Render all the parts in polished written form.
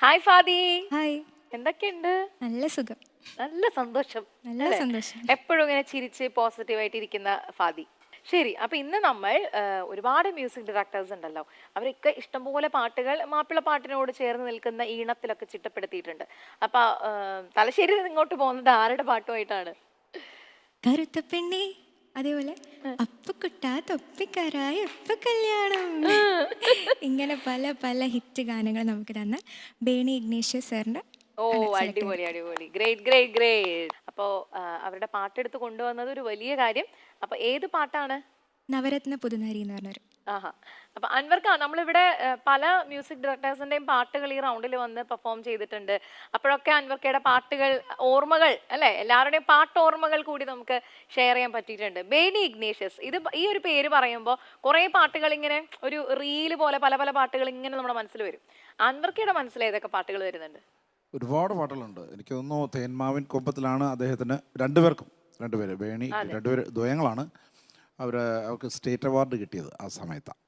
Hi Fadi. Hi. എന്തൊക്കെയുണ്ട്? നല്ല സുഖം, നല്ല സന്തോഷം. നല്ല സന്തോഷം. എപ്പോഴും ഇങ്ങനെ ചിരിച്ച് പോസിറ്റീവായിട്ട് ഇരിക്കുന്ന ഫാദി. ശരി, അപ്പൊ ഇന്ന് നമ്മൾ ഒരുപാട് മ്യൂസിക് ഡയറക്ടേഴ്സ് ഉണ്ടല്ലോ, അവരൊക്കെ ഇഷ്ടംപോലെ പാട്ടുകൾ മാപ്പിള പാട്ടിനോട് ചേർന്ന് നിൽക്കുന്ന ഈണത്തിലൊക്കെ ചിട്ടപ്പെടുത്തിയിട്ടുണ്ട്. അപ്പൊ തലശ്ശേരി ഇങ്ങോട്ട് പോകുന്നത് ആരുടെ പാട്ടുമായിട്ടാണ്? കറുത്ത പെണ്ണേ, അതേപോലെ അപ്പക്കുട്ട തൊപ്പിക്കാരായ എപ്പ കല്യാണം, ഇങ്ങനെ പല പല ഹിറ്റ് ഗാനങ്ങൾ നമുക്ക് തന്ന ബേണി ഇഗ്നേഷ്യസ് സാറിന്റെ. ഓ, അടിപൊളി അടിപൊളി, ഗ്രേറ്റ് ഗ്രേറ്റ് ഗ്രേറ്റ്. അപ്പോ അവരുടെ പാട്ടെടുത്ത് കൊണ്ടുവന്നത് ഒരു വലിയ കാര്യം. അപ്പൊ ഏത് പാട്ടാണ്? നവരത്ന പുതുനാരി എന്ന് പറഞ്ഞൊരു. ആഹാ. അപ്പൊ അൻവർക്ക, നമ്മളിവിടെ പല മ്യൂസിക് ഡയറക്ടേഴ്സിന്റെയും പാട്ടുകൾ ഈ റൗണ്ടിൽ വന്ന് പെർഫോം ചെയ്തിട്ടുണ്ട്. അപ്പോഴൊക്കെ അൻവർക്കയുടെ പാട്ടുകൾ ഓർമ്മകൾ അല്ലെ, എല്ലാവരുടെയും പാട്ട് ഓർമ്മകൾ കൂടി നമുക്ക് ഷെയർ ചെയ്യാൻ പറ്റിയിട്ടുണ്ട്. ബേണി ഇഗ്നേഷ്യസ്, ഇത് ഈ ഒരു പേര് പറയുമ്പോൾ കുറെ പാട്ടുകൾ ഇങ്ങനെ ഒരു റീല് പോലെ പല പല പാട്ടുകൾ ഇങ്ങനെ നമ്മുടെ മനസ്സിൽ വരും. അൻവർക്കയുടെ മനസ്സിൽ ഏതൊക്കെ പാട്ടുകൾ വരുന്നുണ്ട്? ഒരുപാട് പാട്ടുകളുണ്ട്. എനിക്ക് തോന്നുന്നു തേന്മാവിൻ കൊമ്പത്തിലാണ് അദ്ദേഹത്തിന് രണ്ടുപേര് ബേണി, രണ്ടുപേര് ദ്വയങ്ങളാണ്. അവർക്ക് സ്റ്റേറ്റ് അവാർഡ് കിട്ടിയത് ആ സമയത്താണ്.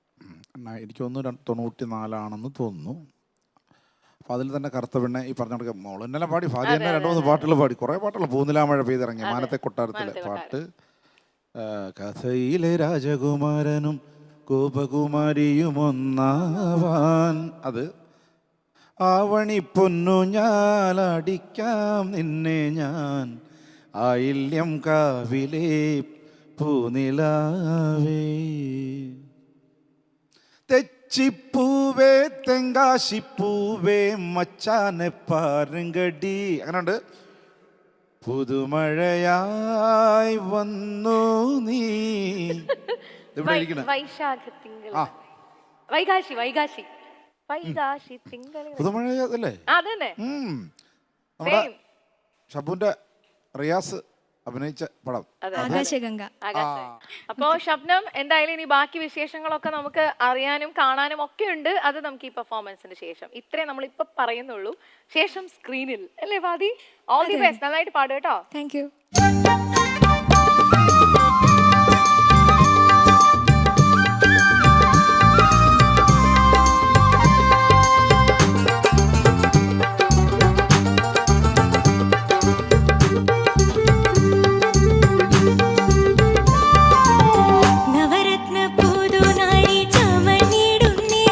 എനിക്ക് തോന്നുന്നു 94 തോന്നുന്നു. അപ്പോൾ അതിൽ തന്നെ കറുത്ത പെണ്ണെ ഈ പറഞ്ഞ കണക്ക് മോൾ ഇന്നലെ പാടി, ഫാദി തന്നെ 2-3 പാട്ടുകൾ പാടി. കുറേ പാട്ടുകൾ, പൂനിലാമഴ പെയ്തിറങ്ങി, മാനത്തെ കൊട്ടാരത്തിലെ പാട്ട്, കഥയിലെ രാജകുമാരനും ഗോപകുമാരിയും ഒന്നാവാൻ, അത് ആവണി പൊന്നു ഞാലടിക്കാം നിന്നെ ഞാൻ, ആയില്യം കാവിലെ പൂനിലാവേ, തെച്ചിപ്പൂവേ തെങ്കാശിപ്പൂവേ മച്ചാനെ പാരുങ്കടി, അങ്ങനെയുണ്ട്. പുതുമഴയായി വന്നു നീ, പുതുമഴയല്ലേ നമ്മുടെ ഷബുന്റെ റിയാസ് അഭിനയിച്ച പടം ആകാശഗംഗ. അപ്പോ ഷബ്നം, എന്തായാലും ഇനി ബാക്കി വിശേഷങ്ങളൊക്കെ നമുക്ക് അറിയാനും കാണാനും ഒക്കെ ഉണ്ട്. അത് നമുക്ക് ഈ പെർഫോമൻസിന് ശേഷം, ഇത്രേ നമ്മൾ ഇപ്പൊ പറയുന്നുള്ളൂ. ശേഷം സ്ക്രീനിൽ അല്ലേ ഫാദി? ഓൾ ദി ബെസ്റ്റ്, നന്നായിട്ട് പാടും കേട്ടോ. Thank you. നവരത്ന പുതുനാരി ചമഞ്ഞിടുന്നേ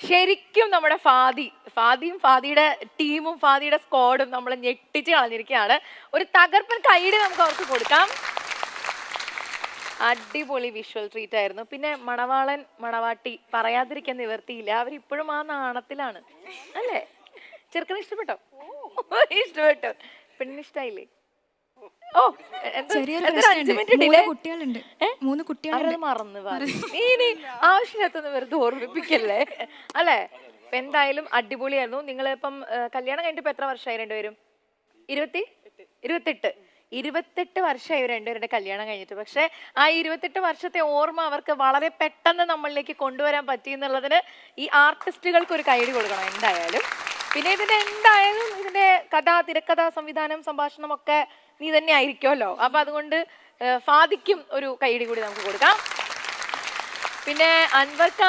ശരിക്കും നമ്മുടെ ഫാദിയും ഫാദിയുടെ ടീമും ഫാദിയുടെ സ്ക്വാഡും നമ്മൾ ഞെട്ടിച്ച് കളഞ്ഞിരിക്കുകയാണ്. ഒരു തകർപ്പൻ കൈയ്യടി നമുക്ക് അവർക്ക് കൊടുക്കാം. അടിപൊളി വിഷ്വൽ ട്രീറ്റ് ആയിരുന്നു. പിന്നെ മണവാളൻ മണവാട്ടി പറയാതിരിക്കാൻ നിവർത്തിയില്ല. അവരിപ്പോഴും ആ നാണത്തിലാണ് അല്ലേ? ചെറുക്കനെ ഇഷ്ടപ്പെട്ടോ? ഇഷ്ടപ്പെട്ടു. പെണ്ണിന് ഇഷ്ടായില്ലേ? ഓ കുട്ടികളുണ്ട്, 3 കുട്ടികളുണ്ട്. മറന്നു ഇനി ആവശ്യമില്ലാത്തൊന്ന് വെറുതെ ഓർമ്മിപ്പിക്കല്ലേ അല്ലേ? അപ്പൊ എന്തായാലും അടിപൊളിയായിരുന്നു. നിങ്ങളിപ്പം കല്യാണം കഴിഞ്ഞിട്ട് ഇപ്പൊ എത്ര വർഷമായി രണ്ടുപേരും? 28 വർഷമായി രണ്ടുപേരുടെ കല്യാണം കഴിഞ്ഞിട്ട്. പക്ഷെ ആ 28 വർഷത്തെ ഓർമ്മ അവർക്ക് വളരെ പെട്ടെന്ന് നമ്മളിലേക്ക് കൊണ്ടുവരാൻ പറ്റി എന്നുള്ളതിന് ഈ ആർട്ടിസ്റ്റുകൾക്ക് ഒരു കൈയ്യടി കൊടുക്കണം എന്തായാലും. പിന്നെ ഇതിന്റെ കഥ, തിരക്കഥ, സംവിധാനം, സംഭാഷണം ഒക്കെ നീ തന്നെ ആയിരിക്കുമല്ലോ. അപ്പൊ അതുകൊണ്ട് ഫാദിക്കും ഒരു കൈയ്യടി കൂടി നമുക്ക് കൊടുക്കാം. പിന്നെ അൻവർക്ക,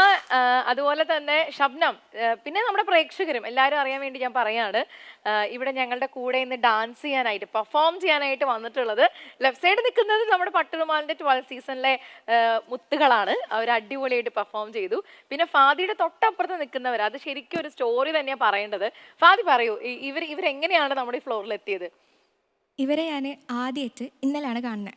അതുപോലെ തന്നെ ഷബ്നം, പിന്നെ നമ്മുടെ പ്രേക്ഷകരും എല്ലാവരും അറിയാൻ വേണ്ടി ഞാൻ പറയാണ്, ഇവിടെ ഞങ്ങളുടെ കൂടെ ഇന്ന് ഡാൻസ് ചെയ്യാനായിട്ട് പെർഫോം ചെയ്യാനായിട്ട് വന്നിട്ടുള്ളത് ലെഫ്റ്റ് സൈഡ് നിൽക്കുന്നത് നമ്മുടെ പട്ടുറുമാലിന്റെ 12th സീസണിലെ മുത്തുകളാണ്. അവർ അടിപൊളിയായിട്ട് പെർഫോം ചെയ്തു. പിന്നെ ഫാദിയുടെ തൊട്ടപ്പുറത്ത് നിൽക്കുന്നവർ, അത് ശരിക്കും ഒരു സ്റ്റോറി തന്നെയാണ് പറയേണ്ടത്. ഫാദി പറയൂ, ഇവരെങ്ങനെയാണ് നമ്മുടെ ഈ ഫ്ലോറിൽ എത്തിയത്? ഇവരെ ഞാൻ ആദ്യമായിട്ട് ഇന്നലെയാണ് കാണുന്നത്.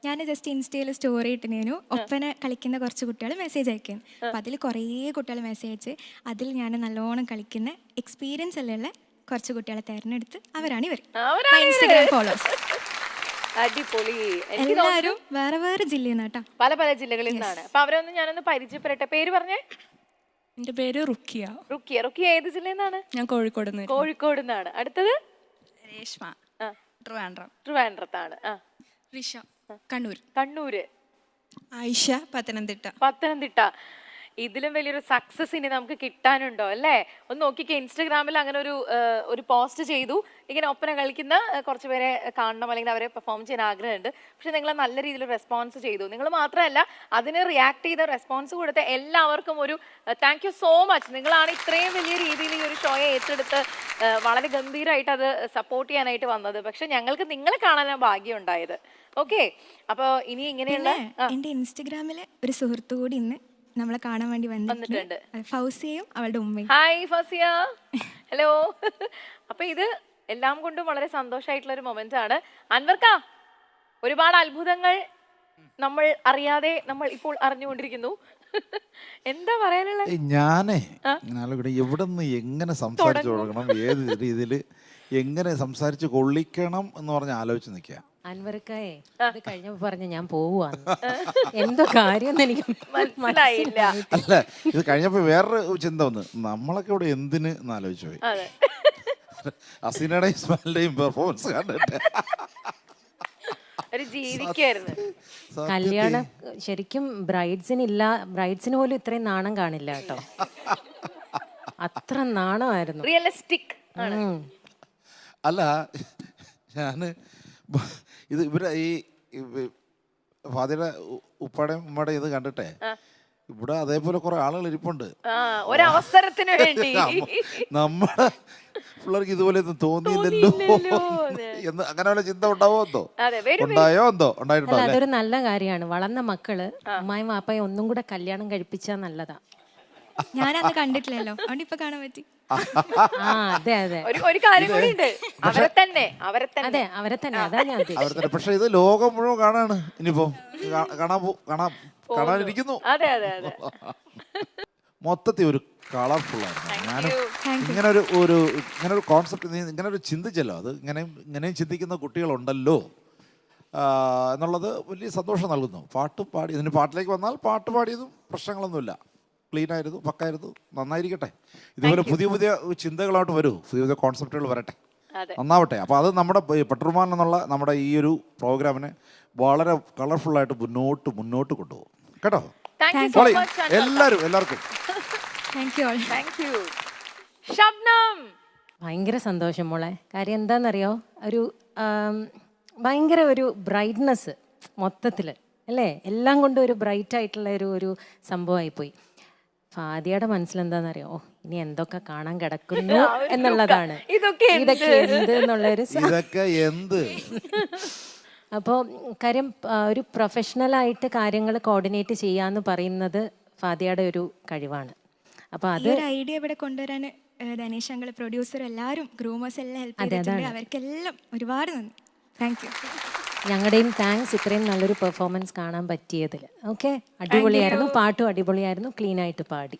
ഞാൻ ജസ്റ്റ് ഇൻസ്റ്റയിൽ സ്റ്റോറി ഇട്ടിനു, ഒപ്പന കളിക്കുന്ന കുറച്ച് കുട്ടികൾ മെസ്സേജ് അയക്കും. അപ്പം അതിൽ കുറേ കുട്ടികൾ മെസ്സേജ് അയച്ച് അതിൽ ഞാൻ നല്ലോണം കളിക്കുന്ന എക്സ്പീരിയൻസ് ഉള്ള കുറച്ച് കുട്ടികളെ തിരഞ്ഞെടുത്ത് അവരാണ് ഇവർ, ഇൻസ്റ്റഗ്രാം ഫോളോവേഴ്സ്. അടിപൊളി. എല്ലാവരും വേറെ വേറെ ജില്ലയിൽ നിന്നാട്ടോ, പല ജില്ലകളിൽ നിന്നാണ്. അപ്പൊ അവരൊന്ന് ഞാനൊന്ന് പരിചയപ്പെടട്ടെ. പേര് പറഞ്ഞേ. എന്റെ പേര് റുക്കിയ. റുക്കിയ ഏത് ജില്ലയിൽ നിന്നാണ്? ഞാൻ കോഴിക്കോട് നിന്നാണ്. അടുത്തത് രേഷ്മ, ട്രിവാൻഡ്രത്താണ്. റിഷ, കണ്ണൂര്. ആയിഷ, പത്തനംതിട്ട. ഇതിലും വലിയൊരു സക്സസ് ഇനി നമുക്ക് കിട്ടാനുണ്ടോ അല്ലേ? ഒന്ന് നോക്കിക്കേ, ഇൻസ്റ്റഗ്രാമിൽ അങ്ങനെ ഒരു പോസ്റ്റ് ചെയ്തു, ഇങ്ങനെ ഒപ്പന കളിക്കുന്ന കുറച്ച് പേരെ കാണണം അല്ലെങ്കിൽ അവരെ പെർഫോം ചെയ്യാൻ ആഗ്രഹമുണ്ട്. പക്ഷെ നിങ്ങൾ നല്ല രീതിയിൽ റെസ്പോൺസ് ചെയ്തു. നിങ്ങൾ മാത്രമല്ല, അതിന് റിയാക്ട് ചെയ്ത റെസ്പോൺസ് കൊടുത്ത എല്ലാവർക്കും ഒരു താങ്ക് യു സോ മച്ച്. നിങ്ങളാണ് ഇത്രയും വലിയ രീതിയിൽ ഈ ഒരു ഷോയെ ഏറ്റെടുത്ത് വളരെ ഗംഭീരമായിട്ട് അത് സപ്പോർട്ട് ചെയ്യാനായിട്ട് വന്നത്. പക്ഷെ ഞങ്ങൾക്ക് നിങ്ങളെ കാണാനാണ് ഭാഗ്യം ഉണ്ടായത്. ഓക്കെ, അപ്പോൾ ഇനി ഇങ്ങനെയുള്ള എൻ്റെ ഇൻസ്റ്റഗ്രാമിലെ ഒരു സുഹൃത്തു കൂടി ഇന്ന് നമ്മളെ കാണാൻ വേണ്ടി വന്നിട്ടുണ്ട്, ഫൗസിയയും അവളുടെ ഉമ്മയും. Hi Fousiya, hello. അപ്പൊ ഇത് എല്ലാം കൊണ്ടും വളരെ സന്തോഷമായിട്ടുള്ള ഒരു മൊമെന്റ് ആണ്. അൻവർക്ക, ഒരുപാട് അത്ഭുതങ്ങൾ നമ്മൾ അറിയാതെ നമ്മൾ ഇപ്പോൾ അറിഞ്ഞുകൊണ്ടിരിക്കുന്നു. എന്താ പറയാനുള്ളത്? ഞാനേ എവിടെ നിന്ന് എങ്ങനെ സംസാരിച്ചു തുടങ്ങണം, ഏത് രീതിയിൽ എങ്ങനെ സംസാരിച്ച് കൊള്ളിക്കണം എന്ന് പറഞ്ഞ് ആലോചിച്ച് നിൽക്കുക. അൻവർക്കായെ ഇത് കഴിഞ്ഞപ്പോ പറഞ്ഞ ഞാൻ പോവാണ്, എന്തോ കാര്യം എനിക്ക് മനസ്സിലായില്ല. അല്ല, ഇത് കഴിഞ്ഞപ്പോ വേറൊരു ചിന്ത വന്ന്, നമ്മളൊക്കെ ഇവിടെ എന്തിന് എന്ന് ആലോചിച്ചു പോയി. അസീനയുടെയും ഇസ്മാലിന്റെയും പെർഫോമൻസ് കണ്ടിട്ട് കല്യാണം ശരിക്കും ബ്രൈഡ്സിന് പോലും ഇത്രയും നാണം കാണില്ല കേട്ടോ. അത്ര നാണമായിരുന്നു. റിയലിസ്റ്റിക്. അല്ല, ഞാന് ഇത് ഇവരെ ഈ ഫാദിയുടെ ഉപ്പാടെയും ഉമ്മയുടെയും ഇത് കണ്ടിട്ടേ ഇവിടെ അതേപോലെ കുറെ ആളുകൾ ഇരിപ്പുണ്ട്. ഒരവസരത്തിന് വേണ്ടി നമ്മുടെ പിള്ളേർക്ക് ഇതുപോലെ ഒന്നും തോന്നിയില്ലല്ലോ എന്ന് അങ്ങനെ വല്ല ചിന്ത ഉണ്ടായോ എന്തോ ഉണ്ടായിട്ടുണ്ടോ? അതൊരു നല്ല കാര്യമാണ്. വളർന്ന മക്കള് ഉമ്മായും വാപ്പായും ഒന്നും കൂടെ കല്യാണം കഴിപ്പിച്ചാൽ നല്ലതാ. ഞാനന്ന് കണ്ടിട്ടില്ലല്ലോ, അതുകൊണ്ട് ഇപ്പൊ കാണാൻ പറ്റി. അതെ അതെ, ഒരു കാര്യം കൂടി ഉണ്ട്, അവരെ തന്നെ അതാ ഞാൻ. പക്ഷെ ഇത് ലോകം മുഴുവൻ കാണാണ്, ഇനിയിപ്പോ കാണാനിരിക്കുന്നു. മൊത്തത്തിൽ ഒരു കളർഫുൾ ആയിരുന്നു. ഞാനും ഇങ്ങനെ ഒരു കോൺസെപ്റ്റ്, ഇങ്ങനെ ഒരു ചിന്തിച്ചല്ലോ, അത് ഇങ്ങനെയും ചിന്തിക്കുന്ന കുട്ടികളുണ്ടല്ലോ എന്നുള്ളത് വലിയ സന്തോഷം നൽകുന്നു. പാട്ടും പാടി, ഇതിന് പാട്ടിലേക്ക് വന്നാൽ പാട്ട് പാടിയതും പ്രശ്നങ്ങളൊന്നുമില്ല, ക്ലീൻ ആയിരുന്നു, പക്കായിരുന്നു. നന്നായിരിക്കട്ടെ. ഇതുപോലെ പുതിയ പുതിയ ചിന്തകളായിട്ട് വരൂ, പുതിയ പുതിയ കോൺസെപ്റ്റുകൾ വരട്ടെ, നന്നാവട്ടെ. അപ്പോൾ അത് നമ്മുടെ പട്ടുറുമാൻ എന്നുള്ള നമ്മുടെ ഈ ഒരു പ്രോഗ്രാമിനെ വളരെ കളർഫുള്ളായിട്ട് മുന്നോട്ട് കൊണ്ടുപോകും കേട്ടോ. എല്ലാവർക്കും ഭയങ്കര സന്തോഷം മോളെ. കാര്യം എന്താണെന്നറിയോ, ഭയങ്കര ഒരു ബ്രൈറ്റ്നെസ് മൊത്തത്തിൽ അല്ലേ, എല്ലാം കൊണ്ടും ഒരു ബ്രൈറ്റ് ആയിട്ടുള്ള ഒരു സംഭവമായിപ്പോയി. ഫാദിയുടെ മനസ്സിലെന്താണെന്നറിയോ, ഇനി എന്തൊക്കെ കാണാൻ കിടക്കുന്നു എന്നുള്ളതാണ്. ഇതൊക്കെ എന്ത് എന്നുള്ളൊരു അപ്പോൾ കാര്യം ഒരു പ്രൊഫഷണലായിട്ട് കാര്യങ്ങൾ കോർഡിനേറ്റ് ചെയ്യാന്ന് പറയുന്നത് ഫാദിയുടെ ഒരു കഴിവാണ്. അപ്പോൾ ഈ അത് ഒരു ഐഡിയ ഇവിടെ കൊണ്ടുവരാൻ ധനേഷ് അങ്കിൾ, പ്രൊഡ്യൂസർ, എല്ലാവരും ഗ്രൂമേഴ്സ് എല്ലാം ഹെൽപ്പ് ചെയ്തിട്ടുണ്ട്. അവർക്കെല്ലാം ഒരുപാട് നന്ദി. Thank you. ഞങ്ങളുടെയും താങ്ക്സ് ഇത്രയും നല്ലൊരു പെർഫോമൻസ് കാണാൻ പറ്റിയതിൽ. ഓക്കെ, അടിപൊളിയായിരുന്നു, പാട്ടും അടിപൊളിയായിരുന്നു, ക്ലീനായിട്ട് പാടി.